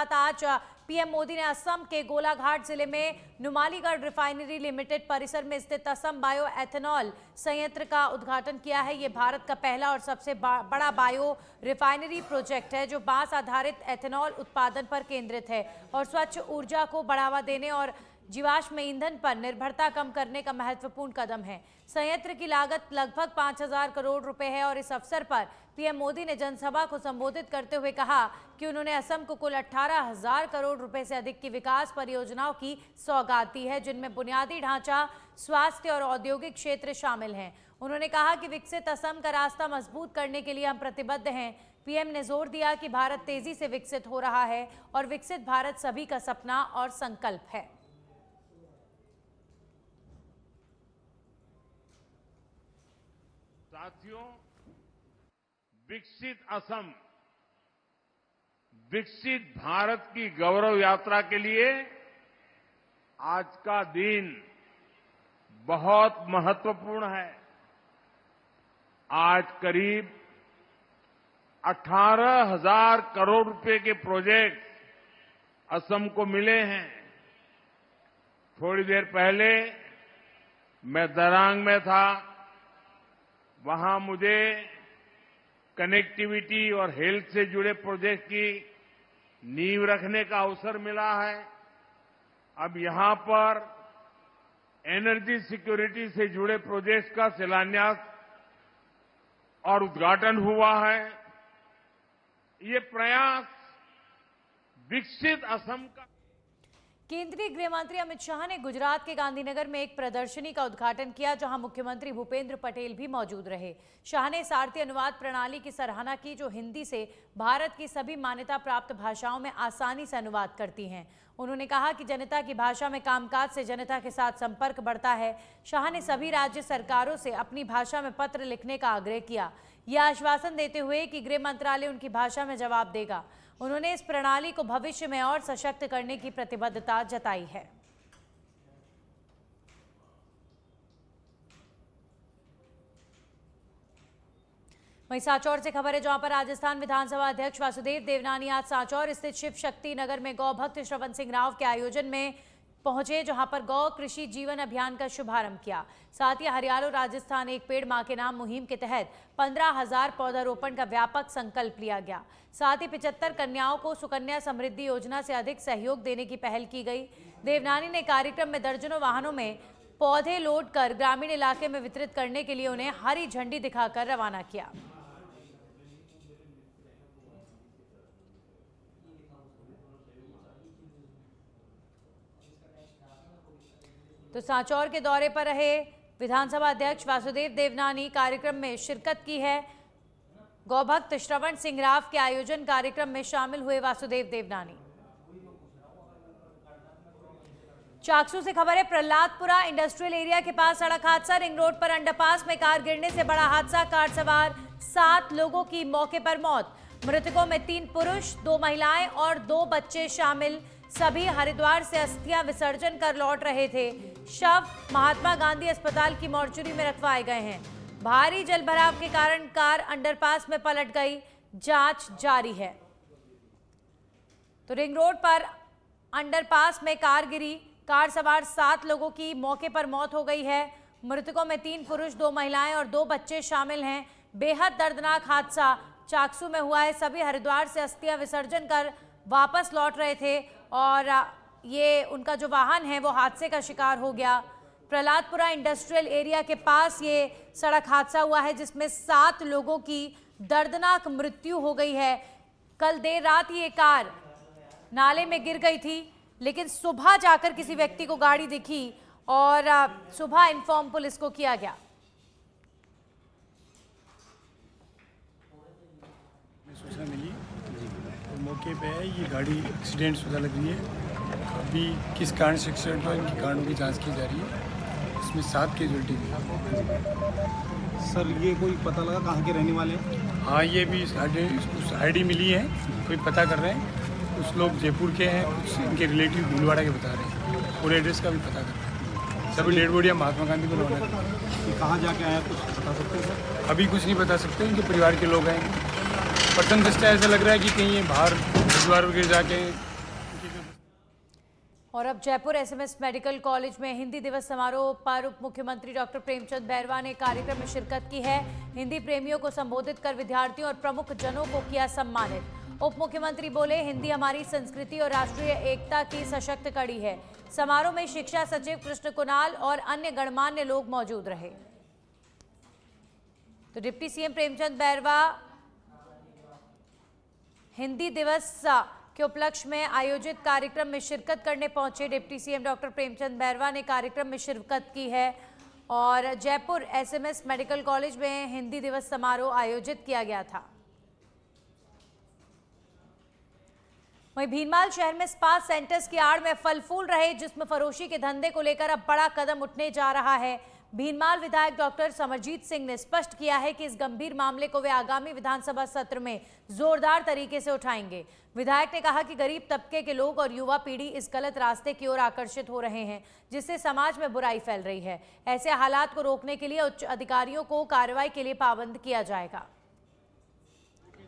साथ आज पीएम मोदी ने असम के गोलाघाट जिले में नुमालीगढ़ रिफाइनरी लिमिटेड परिसर में स्थित असम बायो एथेनॉल संयंत्र का उद्घाटन किया है। ये भारत का पहला और सबसे बड़ा बायो रिफाइनरी प्रोजेक्ट है जो बांस आधारित एथेनॉल उत्पादन पर केंद्रित है और स्वच्छ ऊर्जा को बढ़ावा देने और जीवाश्म ईंधन पर निर्भरता कम करने का महत्वपूर्ण कदम है। संयंत्र की लागत लगभग 5,000 करोड़ रुपए है और इस अवसर पर पीएम मोदी ने जनसभा को संबोधित करते हुए कहा कि उन्होंने असम को कुल 18,000 करोड़ रुपए से अधिक की विकास परियोजनाओं की सौगात दी है, जिनमें बुनियादी ढांचा, स्वास्थ्य और औद्योगिक क्षेत्र शामिल हैं। उन्होंने कहा कि विकसित असम का रास्ता मजबूत करने के लिए हम प्रतिबद्ध हैं। पीएम ने जोर दिया कि भारत तेजी से विकसित हो रहा है और विकसित भारत सभी का सपना और संकल्प है। साथियों, विकसित असम, विकसित भारत की गौरव यात्रा के लिए आज का दिन बहुत महत्वपूर्ण है। आज करीब 18,000 करोड़ रुपए के प्रोजेक्ट असम को मिले हैं। थोड़ी देर पहले मैं दरांग में था। वहां मुझे कनेक्टिविटी और हेल्थ से जुड़े प्रोजेक्ट की नींव रखने का अवसर मिला है। अब यहां पर एनर्जी सिक्योरिटी से जुड़े प्रोजेक्ट्स का शिलान्यास और उद्घाटन हुआ है। ये प्रयास विकसित असम का। केंद्रीय गृह मंत्री अमित शाह ने गुजरात के गांधीनगर में एक प्रदर्शनी का उद्घाटन किया, जहां मुख्यमंत्री भूपेंद्र पटेल भी मौजूद रहे। शाह ने सारथी अनुवाद प्रणाली की सराहना की, जो हिंदी से भारत की सभी मान्यता प्राप्त भाषाओं में आसानी से अनुवाद करती हैं। उन्होंने कहा कि जनता की भाषा में कामकाज से जनता के साथ संपर्क बढ़ता है। शाह ने सभी राज्य सरकारों से अपनी भाषा में पत्र लिखने का आग्रह किया, यह आश्वासन देते हुए कि गृह मंत्रालय उनकी भाषा में जवाब देगा। उन्होंने इस प्रणाली को भविष्य में और सशक्त करने की प्रतिबद्धता जताई है। वहीं सांचौर से खबर है, जहां पर राजस्थान विधानसभा अध्यक्ष वासुदेव देवनानी आज सांचौर स्थित शिव शक्ति नगर में गौ भक्त श्रवण सिंह राव के आयोजन में पहुंचे, जहां पर गौ कृषि जीवन अभियान का शुभारंभ किया। साथ ही हरियालो राजस्थान एक पेड़ मां के नाम मुहिम के तहत 15,000 पौधारोपण का व्यापक संकल्प लिया गया। साथ ही 75 कन्याओं को सुकन्या समृद्धि योजना से अधिक सहयोग देने की पहल की गई। देवनानी ने कार्यक्रम में दर्जनों वाहनों में पौधे लोड कर ग्रामीण इलाके में वितरित करने के लिए उन्हें हरी झंडी दिखाकर रवाना किया। तो सांचौर के दौरे पर रहे विधानसभा अध्यक्ष वासुदेव देवनानी कार्यक्रम में शिरकत की है। गौभक्त श्रवण सिंह राव के आयोजन कार्यक्रम में शामिल हुए वासुदेव देवनानी। चाकसू से खबर है, प्रहलादपुरा इंडस्ट्रियल एरिया के पास सड़क हादसा। रिंग रोड पर अंडरपास में कार गिरने से बड़ा हादसा। कार सवार 7 लोगों की मौके पर मौत। मृतकों में 3 पुरुष, 2 महिलाएं और 2 बच्चे शामिल। सभी हरिद्वार से अस्थियां विसर्जन कर लौट रहे थे। शव महात्मा गांधी अस्पताल की मॉर्चरी में रखवाए गए हैं। भारी जलभराव के कारण कार अंडरपास में पलट गई, जांच जारी है। तो रिंग रोड पर अंडरपास में कार गिरी, कार सवार 7 लोगों की मौके पर मौत हो गई है। मृतकों में 3 पुरुष, 2 महिलाएं और 2 बच्चे शामिल हैं। बेहद दर्दनाक हादसा चाकसू में हुआ है। सभी हरिद्वार से अस्थियां विसर्जन कर वापस लौट रहे थे और ये उनका जो वाहन है वो हादसे का शिकार हो गया। प्रहलादपुरा इंडस्ट्रियल एरिया के पास ये सड़क हादसा हुआ है, जिसमें 7 लोगों की दर्दनाक मृत्यु हो गई है। कल देर रात ये कार नाले में गिर गई थी, लेकिन सुबह जाकर किसी व्यक्ति को गाड़ी दिखी और सुबह इन्फॉर्म पुलिस को किया गया। सूचना मिली तो मौके पे है। ये गाड़ी एक्सीडेंट शुदा लग रही है। अभी किस कारण से एक्सीडेंट हुआ, इनकी कारणों की जांच की जा रही है। इसमें 7 कैजुअल्टी हुई। सर, ये कोई पता लगा कहाँ के रहने वाले हैं? हाँ, ये भी कुछ आईडी मिली है, कोई पता कर रहे हैं। कुछ लोग जयपुर के हैं, कुछ इनके रिलेटिव भीलवाड़ा के बता रहे हैं। पूरे एड्रेस का भी पता कर रहे हैं। सभी डेड बॉडियाँ महात्मा गांधी को रवाना कर। कहाँ जाके आया, कुछ बता सकते हैं सर? अभी कुछ नहीं बता सकते, इनके परिवार के लोग आएंगे। प्रथम दृष्टया ऐसा लग रहा है कि कहीं ये बाहर हरिद्वार वगैरह जाके उनके जो और अब जयपुर एसएमएस मेडिकल कॉलेज में हिंदी दिवस समारोह पर उप मुख्यमंत्री डॉक्टर प्रेमचंद बैरवा ने कार्यक्रम में शिरकत की है। हिंदी प्रेमियों को संबोधित कर विद्यार्थियों और प्रमुख जनों को किया सम्मानित। उप मुख्यमंत्री बोले, हिंदी हमारी संस्कृति और राष्ट्रीय एकता की सशक्त कड़ी है। समारोह में शिक्षा सचिव कृष्ण कुणाल और अन्य गणमान्य लोग मौजूद रहे। तो डिप्टी सीएम प्रेमचंद बैरवा हिंदी दिवस के उपलक्ष्य में आयोजित कार्यक्रम में शिरकत करने पहुंचे। Deputy CM doctor Premchand Bairwa ने कार्यक्रम में शिरकत की है और जयपुर एसएमएस मेडिकल कॉलेज में हिंदी दिवस समारोह आयोजित किया गया था। वहीं भीनमाल शहर में स्पा सेंटर्स की आड़ में फल फूल रहे जिस्म फरोशी के धंधे को लेकर अब बड़ा कदम उठने जा रहा है। भीनमाल विधायक डॉक्टर समरजीत सिंह ने स्पष्ट किया है कि इस गंभीर मामले को वे आगामी विधानसभा सत्र में जोरदार तरीके से उठाएंगे। विधायक ने कहा कि गरीब तबके के लोग और युवा पीढ़ी इस गलत रास्ते की ओर आकर्षित हो रहे हैं, जिससे समाज में बुराई फैल रही है। ऐसे हालात को रोकने के लिए उच्च अधिकारियों को कार्रवाई के लिए पाबंद किया जाएगा।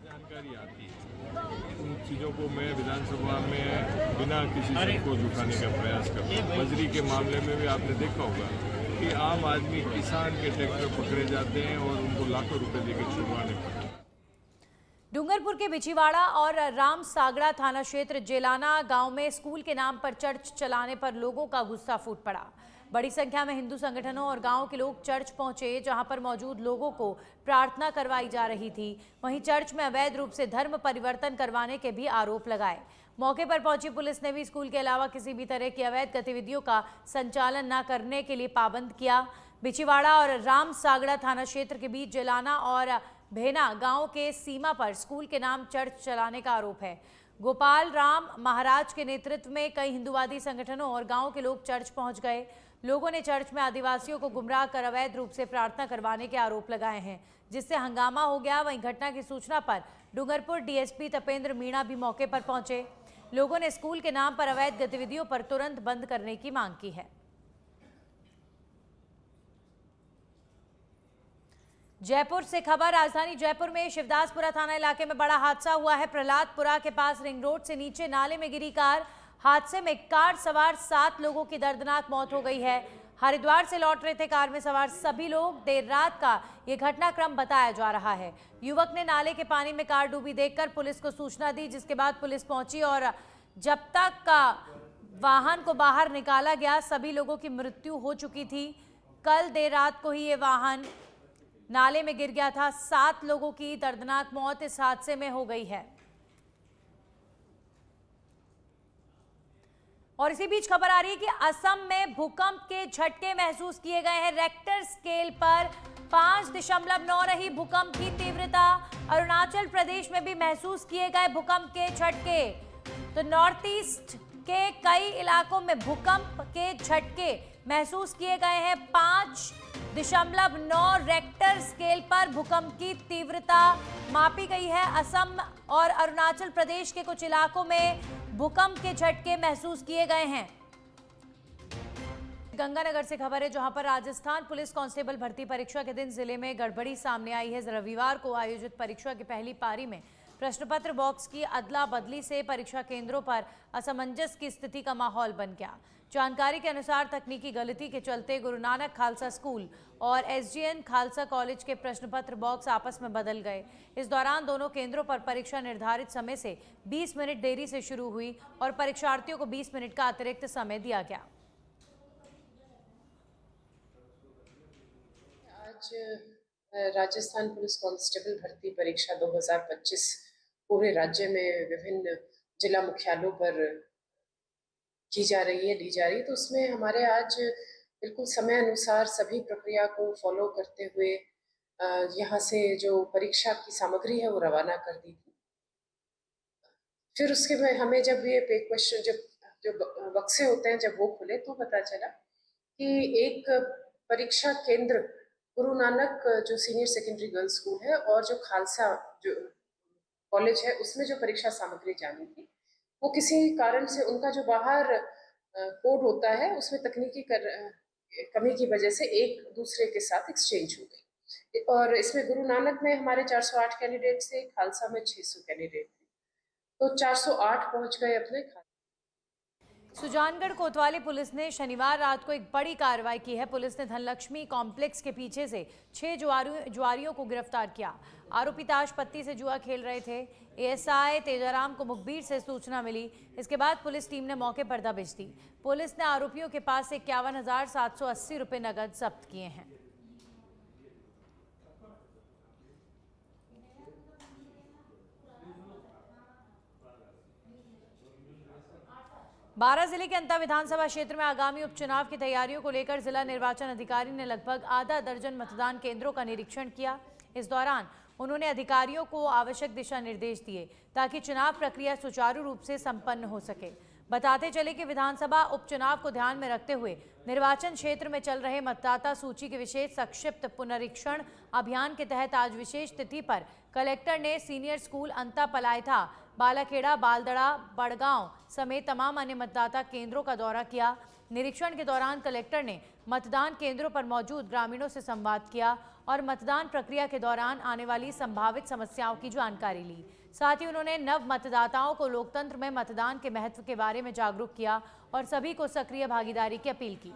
जानकारी आती है उन चीज़ों को मैं विधानसभा में बिना किसी शक को झुकाने का प्रयास करता हूँ। बजरी के मामले में भी आपने देखा होगा कि आम आदमी किसान के ट्रैक्टर पकड़े जाते हैं और उनको लाखों रुपए देकर छुड़वाने पड़ते हैं। डूंगरपुर के बिछीवाड़ा और राम सागड़ा थाना क्षेत्र जेलाना गांव में स्कूल के नाम पर चर्च चलाने पर लोगों का गुस्सा फूट पड़ा। बड़ी संख्या में हिंदू संगठनों और गांव के लोग चर्च पहुंचे, जहां पर मौजूद लोगों को प्रार्थना करवाई जा रही थी। वहीं चर्च में अवैध रूप से धर्म परिवर्तन करवाने के भी आरोप लगाए। मौके पर पहुंची पुलिस ने भी स्कूल के अलावा किसी भी तरह की अवैध गतिविधियों का संचालन न करने के लिए पाबंद किया। बिछीवाड़ा और राम सागड़ा थाना क्षेत्र के बीच जेलाना और भेना गांव के सीमा पर स्कूल के नाम चर्च चलाने का आरोप है। गोपाल राम महाराज के नेतृत्व में कई हिंदूवादी संगठनों और गांव के लोग चर्च पहुंच गए। लोगों ने चर्च में आदिवासियों को गुमराह कर अवैध रूप से प्रार्थना करवाने के आरोप लगाए हैं, जिससे हंगामा हो गया। वहीं घटना की सूचना पर डूंगरपुर डीएसपी तपेंद्र मीणा भी मौके पर पहुंचे। लोगों ने स्कूल के नाम पर अवैध गतिविधियों पर तुरंत बंद करने की मांग की है। जयपुर से खबर, राजधानी जयपुर में शिवदासपुरा थाना इलाके में बड़ा हादसा हुआ है। प्रहलादपुरा के पास रिंग रोड से नीचे नाले में गिरी कार। हादसे में कार सवार 7 लोगों की दर्दनाक मौत हो गई है। हरिद्वार से लौट रहे थे कार में सवार सभी लोग। देर रात का ये घटनाक्रम बताया जा रहा है। युवक ने नाले के पानी में कार डूबी देखकर पुलिस को सूचना दी, जिसके बाद पुलिस पहुंची और जब तक का वाहन को बाहर निकाला गया, सभी लोगों की मृत्यु हो चुकी थी। कल देर रात को ही ये वाहन नाले में गिर गया था। 7 लोगों की दर्दनाक मौत इस हादसे में हो गई है। और इसी बीच खबर आ रही है कि असम में भूकंप के झटके महसूस किए गए हैं। रेक्टर स्केल पर 5.9 रही भूकंप की तीव्रता। अरुणाचल प्रदेश में भी महसूस किए गए भूकंप के झटके। तो नॉर्थ ईस्ट के कई इलाकों में भूकंप के झटके महसूस किए गए हैं। 5.9 रेक्टर स्केल पर भूकंप की तीव्रता मापी गई है। असम और अरुणाचल प्रदेश के कुछ इलाकों में भूकंप के झटके महसूस किए गए हैं। गंगानगर से खबर है, जहां पर राजस्थान पुलिस कांस्टेबल भर्ती परीक्षा के दिन जिले में गड़बड़ी सामने आई है। रविवार को आयोजित परीक्षा की पहली पारी में प्रश्नपत्र बॉक्स की अदला बदली से परीक्षा केंद्रों पर असमंजस की स्थिति का माहौल बन गया। जानकारी के अनुसार तकनीकी गलती के चलते गुरु नानक खालसा स्कूल और एसजीएन खालसा कॉलेज के प्रश्नपत्र बॉक्स आपस में बदल गए। इस दौरान दोनों केंद्रों पर परीक्षा निर्धारित समय से 20 मिनट देरी से शुरू हुई और परीक्षार्थियों को 20 मिनट का अतिरिक्त समय दिया गया। आज राजस्थान पुलिस कांस्टेबल भर्ती परीक्षा 2025 पूरे राज्य में विभिन्न जिला मुख्यालयों पर की जा रही है, ली जा रही है। तो उसमें हमारे आज बिल्कुल समय अनुसार सभी प्रक्रिया को फॉलो करते हुए यहाँ से जो परीक्षा की सामग्री है वो रवाना कर दी थी। फिर उसके में हमें जब ये क्वेश्चन जो बक्से होते हैं जब वो खुले तो पता चला कि एक परीक्षा केंद्र गुरु नानक जो सीनियर सेकेंडरी गर्ल्स स्कूल है और जो खालसा जो कॉलेज है उसमें जो परीक्षा सामग्री जानी थी वो किसी कारण से उनका जो बाहर कोड होता है उसमें तकनीकी कमी की वजह से एक दूसरे के साथ एक्सचेंज हो गई। और इसमें गुरु नानक में हमारे 408 कैंडिडेट थे, खालसा में 600 कैंडिडेट थे। तो 408 पहुंच गए अपने खालसा। सुजानगढ़ कोतवाली पुलिस ने शनिवार रात को एक बड़ी कार्रवाई की है। पुलिस ने धनलक्ष्मी कॉम्प्लेक्स के पीछे से 6 जुआरियों को गिरफ्तार किया। आरोपी ताश पत्ती से जुआ खेल रहे थे। एएसआई तेजाराम को मुखबिर से सूचना मिली। इसके बाद पुलिस टीम ने मौके पर दबिश दी। पुलिस ने आरोपियों के पास से 51,780 रुपये नकद जब्त किए हैं। बारां जिले के अंता विधानसभा क्षेत्र में आगामी उपचुनाव की तैयारियों को लेकर जिला निर्वाचन अधिकारी ने लगभग आधा दर्जन मतदान केंद्रों का निरीक्षण किया। इस दौरान उन्होंने अधिकारियों को आवश्यक दिशा निर्देश दिए ताकि चुनाव प्रक्रिया सुचारू रूप से संपन्न हो सके। बताते चले कि विधानसभा उपचुनाव को ध्यान में रखते हुए निर्वाचन क्षेत्र में चल रहे मतदाता सूची के विशेष संक्षिप्त पुनरीक्षण अभियान के तहत आज विशेष तिथि पर कलेक्टर ने सीनियर स्कूल अंता पलायथा, बालाखेड़ा, बालदड़ा, बड़गांव समेत तमाम अन्य मतदाता केंद्रों का दौरा किया। निरीक्षण के दौरान कलेक्टर ने मतदान केंद्रों पर मौजूद ग्रामीणों से संवाद किया और मतदान प्रक्रिया के दौरान आने वाली संभावित समस्याओं की जानकारी ली। साथ ही उन्होंने नव मतदाताओं को लोकतंत्र में मतदान के महत्व के बारे में जागरूक किया और सभी को सक्रिय भागीदारी की अपील की।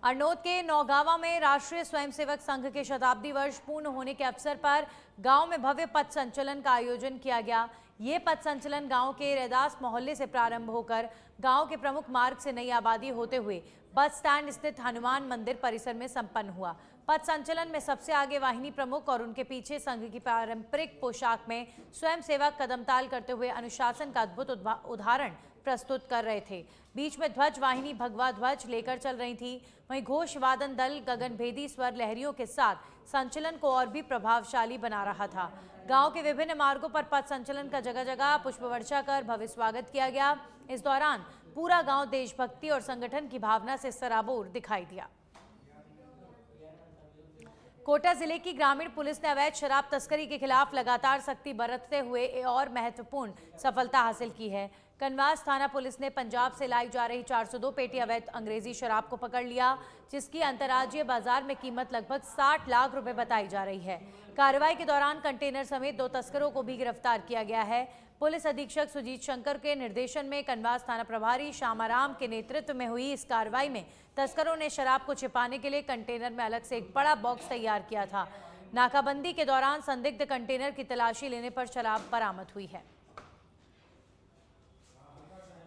अरनोद के नौगावा में राष्ट्रीय स्वयंसेवक संघ के शताब्दी वर्ष पूर्ण होने के अवसर पर गांव में भव्य पथ संचलन का आयोजन किया गया। ये पथ संचलन गांव के रैदास मोहल्ले से प्रारंभ होकर गांव के प्रमुख मार्ग से नई आबादी होते हुए बस स्टैंड स्थित हनुमान मंदिर परिसर में संपन्न हुआ। पथ संचलन में सबसे आगे वाहिनी प्रमुख और उनके पीछे संघ की पारंपरिक पोशाक में स्वयंसेवक कदमताल करते हुए अनुशासन का अद्भुत उदाहरण प्रस्तुत कर रहे थे। बीच में ध्वज वाहिनी भगवा ध्वज लेकर चल रही थी। वहीं घोष वादन दल गगनभेदी स्वर लहरियों के साथ संचलन को और भी प्रभावशाली बना रहा था। गांव के विभिन्न मार्गों पर पथ संचलन का जगह जगह पुष्प वर्षा कर भव्य स्वागत किया गया। इस दौरान पूरा गांव देशभक्ति और संगठन की भावना से सराबोर दिखाई दिया। कोटा जिले की ग्रामीण पुलिस ने अवैध शराब तस्करी के खिलाफ लगातार सख्ती बरतते हुए और महत्वपूर्ण सफलता हासिल की है। कनवास थाना पुलिस ने पंजाब से लाई जा रही 402 पेटी अवैध अंग्रेजी शराब को पकड़ लिया, जिसकी अंतर्राज्यीय बाजार में कीमत लगभग 60 लाख रुपए बताई जा रही है। कार्रवाई के दौरान कंटेनर समेत 2 तस्करों को भी गिरफ्तार किया गया है। पुलिस अधीक्षक सुजीत शंकर के निर्देशन में कनवास थाना प्रभारी श्यामाराम के नेतृत्व में हुई इस कार्रवाई में तस्करों ने शराब को छिपाने के लिए कंटेनर में अलग से एक बड़ा बॉक्स तैयार किया था। नाकाबंदी के दौरान संदिग्ध कंटेनर की तलाशी लेने पर शराब बरामद हुई है।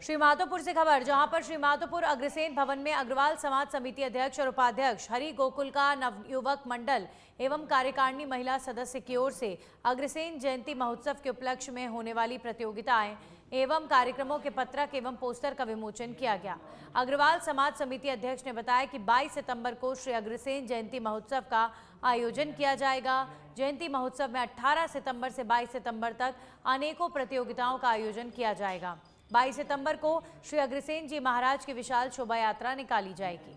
श्रीमाधोपुर से खबर, जहां पर श्रीमाधोपुर अग्रसेन भवन में अग्रवाल समाज समिति अध्यक्ष और उपाध्यक्ष हरि गोकुल का नवयुवक मंडल एवं कार्यकारिणी महिला सदस्य की ओर से अग्रसेन जयंती महोत्सव के उपलक्ष्य में होने वाली प्रतियोगिताएं एवं कार्यक्रमों के पत्रक एवं पोस्टर का विमोचन किया गया। अग्रवाल समाज समिति अध्यक्ष ने बताया कि 22 सितंबर को श्री अग्रसेन जयंती महोत्सव का आयोजन किया जाएगा। जयंती महोत्सव में 18 सितंबर से 22 सितंबर तक अनेकों प्रतियोगिताओं का आयोजन किया जाएगा। 22 सितंबर को श्री अग्रसेन जी महाराज की विशाल शोभा यात्रा निकाली जाएगी।